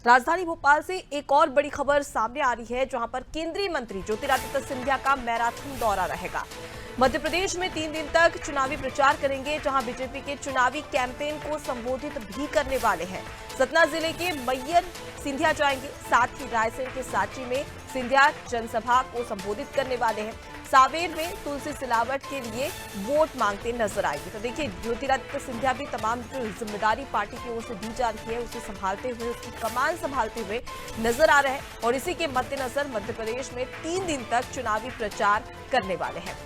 राजधानी भोपाल से एक और बड़ी खबर सामने आ रही है, जहां पर केंद्रीय मंत्री ज्योतिरादित्य सिंधिया का मैराथन दौरा रहेगा। मध्य प्रदेश में 3 दिन तक चुनावी प्रचार करेंगे, जहां बीजेपी के चुनावी कैंपेन को संबोधित भी करने वाले हैं। सतना जिले के मैयर सिंधिया जाएंगे, साथ ही रायसेन के सांची में सिंधिया जनसभा को संबोधित करने वाले हैं। सावेर में तुलसी सिलावट के लिए वोट मांगते नजर आएंगे। तो देखिए, ज्योतिरादित्य सिंधिया भी तमाम जो जिम्मेदारी पार्टी की ओर से दी जा रही है उसे संभालते हुए, उसकी कमान संभालते हुए नजर आ रहे हैं और इसी के मद्देनजर मध्य प्रदेश में 3 दिन तक चुनावी प्रचार करने वाले हैं।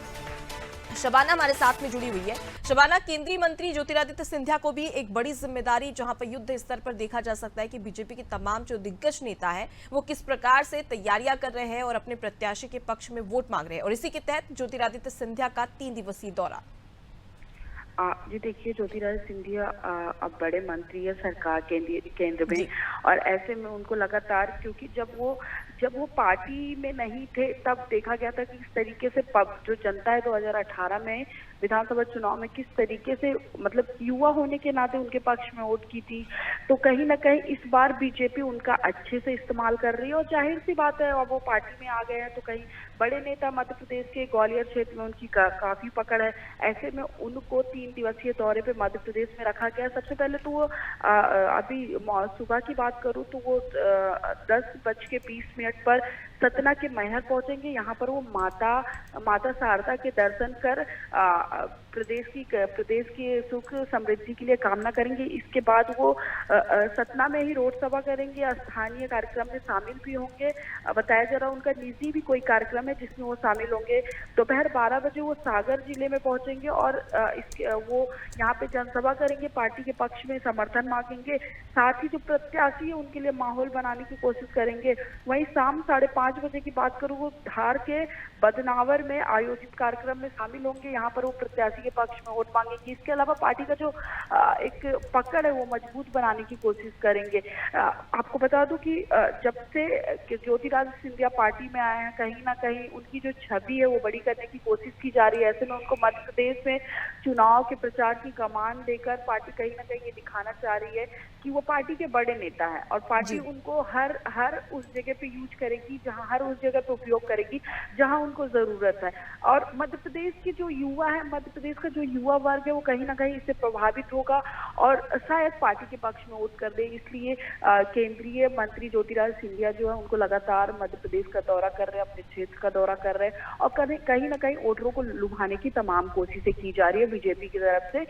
शबाना हमारे साथ में जुड़ी हुई है। शबाना, केंद्रीय मंत्री ज्योतिरादित्य सिंधिया को भी एक बड़ी जिम्मेदारी, जहां पर युद्ध स्तर पर देखा जा सकता है कि बीजेपी के तमाम जो दिग्गज नेता हैं वो किस प्रकार से तैयारियां कर रहे हैं और अपने प्रत्याशी के पक्ष में वोट मांग रहे हैं, और इसी के तहत ज्योतिरादित्य सिंधिया का 3 दिवसीय दौरा। जी देखिए, ज्योतिरादित्य सिंधिया अब बड़े मंत्री है सरकार केंद्र में, और ऐसे में उनको लगातार, क्योंकि जब वो पार्टी में नहीं थे तब देखा गया था कि इस तरीके से जो जनता है 2018 में विधानसभा चुनाव में किस तरीके से, मतलब युवा होने के नाते उनके पक्ष में वोट की थी। तो कहीं ना कहीं इस बार बीजेपी उनका अच्छे से इस्तेमाल कर रही है, और जाहिर सी बात है अब वो पार्टी में आ गए हैं तो कहीं बड़े नेता मध्य प्रदेश के ग्वालियर क्षेत्र में उनकी काफी पकड़ है। ऐसे में उनको 3 दिवसीय दौरे पे मध्य प्रदेश में रखा गया। सबसे पहले तो वो अभी सुबह की बात करूं तो वो 10:20 पर सतना के मैहर पहुंचेंगे। यहाँ पर वो माता शारदा के दर्शन कर प्रदेश की सुख समृद्धि के लिए कामना करेंगे। इसके बाद वो सतना में ही रोड सभा करेंगे, स्थानीय कार्यक्रम में शामिल भी होंगे। बताया जा रहा उनका निजी भी कोई कार्यक्रम है जिसमें वो शामिल होंगे। दोपहर 12 बजे वो सागर जिले में पहुंचेंगे और वो यहाँ पे जनसभा करेंगे, पार्टी के पक्ष में समर्थन मांगेंगे। साथ ही जो प्रत्याशी है उनके लिए माहौल बनाने की कोशिश करेंगे। वहीं शाम 5:30 बजे की बात करूँ, वो धार के बदनावर में आयोजित कार्यक्रम में शामिल होंगे। यहाँ पर वो प्रत्याशी के पक्ष में वोट मांगेंगे। इसके अलावा पार्टी का जो एक पकड़ है वो मजबूत बनाने की कोशिश करेंगे। आपको बता दूं कि जब से ज्योतिरादित्य सिंधिया पार्टी में आए हैं, कहीं ना कहीं उनकी जो छवि है वो बड़ी करने की कोशिश की जा रही है। ऐसे में उनको मध्य प्रदेश में चुनाव के प्रचार की कमान देकर पार्टी कहीं ना कहीं ये दिखाना चाह रही है कि वो पार्टी के बड़े नेता है, और पार्टी उनको हर उस जगह पे यूज करेगी, जहां हर उस जगह पे उपयोग करेगी जहां उनको जरूरत है। और मध्य प्रदेश के जो युवा है, मध्य प्रदेश का जो युवा वर्ग है वो कहीं ना कहीं इससे प्रभावित होगा और शायद पार्टी के पक्ष में वोट कर दे। इसलिए केंद्रीय मंत्री ज्योतिरादित्य सिंधिया जो है उनको लगातार मध्य प्रदेश का दौरा कर रहे हैं, अपने क्षेत्र का दौरा कर रहे हैं, और कहीं ना कहीं वोटरों को लुभाने की तमाम कोशिशें की जा रही है बीजेपी की तरफ से।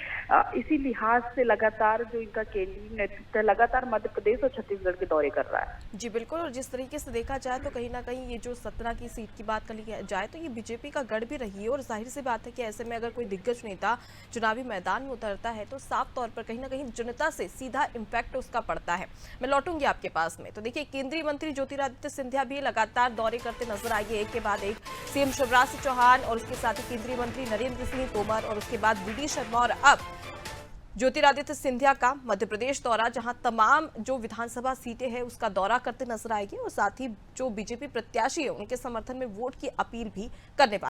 इसी लिहाज से लगातार जो इनका केंद्रीय नेतृत्व लगातार मध्य प्रदेश और छत्तीसगढ़ के दौरे कर रहा है। जी बिल्कुल, और जिस तरीके से देखा जाए तो कहीं ना कहीं ये जो सतना की सीट की बात करी जाए तो ये बीजेपी का गढ़ भी रही है, और जाहिर सी बात है कि ऐसे में अगर कोई दिग्गज नेता चुनावी मैदान में उतरता है तो साफ तौर पर कहीं ना कहीं जनता से सीधा इम्पैक्ट उसका पड़ता है। मैं लौटूंगी आपके पास में। तो देखिए, केंद्रीय मंत्री ज्योतिरादित्य सिंधिया भी लगातार दौरे करते नजर आएंगे, एक के बाद एक। सीएम शिवराज सिंह चौहान और उसके साथ ही केंद्रीय मंत्री नरेंद्र सिंह तोमर और उसके बाद वी डी शर्मा, और अब ज्योतिरादित्य सिंधिया का मध्य प्रदेश दौरा, जहां तमाम जो विधानसभा सीटें हैं उसका दौरा करते नजर आएंगे, और साथ ही जो बीजेपी प्रत्याशी है उनके समर्थन में वोट की अपील भी करने वाले।